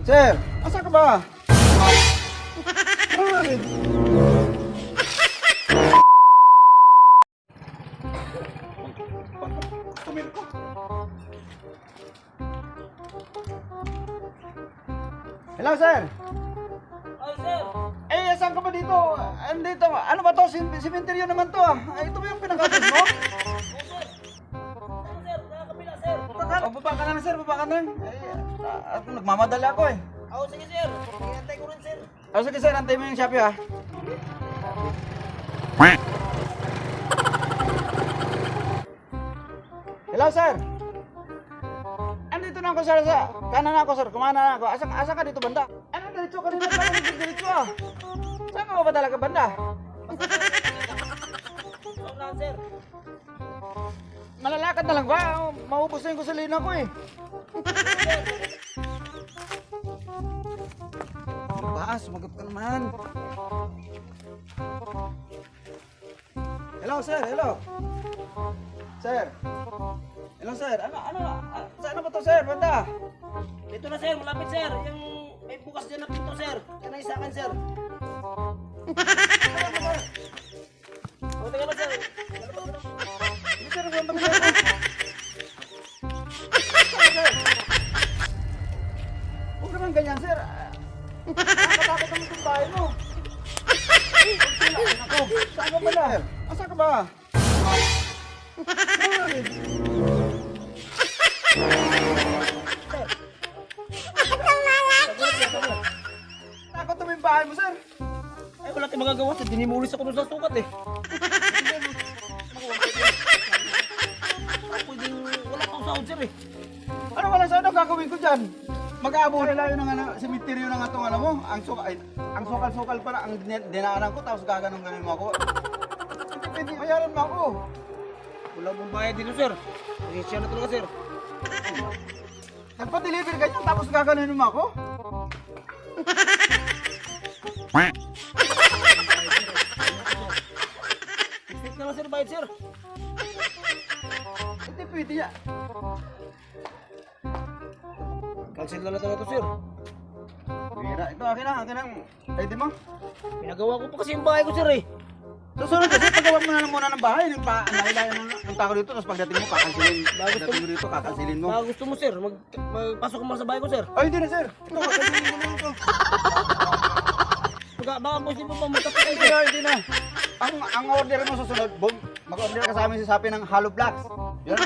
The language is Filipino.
Sir, asa ka ba? Ay. Tumir ko. Hello, sir. Oh, sir. Eh, saan ka ba dito? Andito. Ano ba to? Simenteryo naman to ah. Ay, ito ba yung pinakapos mo? Oh, sir. Ano, sir? Nakakapila, sir. Oh, baba ka na, sir. Baba ka na. Nagmamadali ako eh. Oh, sige, sir. Hintay ko rin, sir. Oh, sige, sir. Antay mo yung Shopee ah. Hello, sir. Andito na ako, sir. Sa kanan na ako, sir. Kumana na ako. Asa ka dito, banda? Ano, diretso ka rin na ako. Diretso ah. Saan ka ba talaga, banda? Stop lang, sir. Malalakad na lang ba? Maubos na yung gasolina ko eh. Ba, sumagot ka naman. Hello, sir. Hello. Sir. Hello, sir. Saan ba to, sir? Banda? Dito na, sir. Malapit, sir. Yung may bukas dyan na pinto, sir. Yan ay sa akin, sir. O, teka lang, sir. Hindi, sir. Huwag ba sir? Huwag naman ganyan, sir. Nakakatakot naman itong bahay mo. Ako, saan ka pala? Asa ka ba? Ay. Takot naman yung bahay mo, sir. Ay, wala tayong magagawa, sir. Dinimulis ako doon sa sukat, eh. Pwedeng wala akong sahod, sir, eh. Ano wala sa'yo? Ano gagawin ko dyan? Mag-aabo nila yun ng sementeryo ng atong alam mo. Ang sukal-sukal pala ang dinaanan ko tapos gaganon-ganon mo ako. Hindi pwede, bayaran mo ako. Wala mong bayad dito, sir. Pasensya na talaga, sir. Nagpa-deliver ganyan tapos gaganon mo ako? Expect na lang, sir, bayad, sir. Hindi pwede yan. Cancel na lang talaga to, sir. Mira, ito akin ang pwede mo. Pinagawa ko pa kasi yung bahay ko, sir, eh. Susunod kasi paggawa mo na lang muna ng bahay, nailayan ng tao dito, tapos pagdating mo kakansilin. Pagdating mo dito kakansilin mo. Baka gusto mo, sir, magpasok mo sa bahay ko, sir. Ay, hindi na sir. Ito, kakansilin mo na ito. Baka posible pa magkapit kayo, Hindi sir. na, hindi na. Ang order mo susunod, boom, mag-order ka sa amin sa Shopee ng hollow blocks. Yun.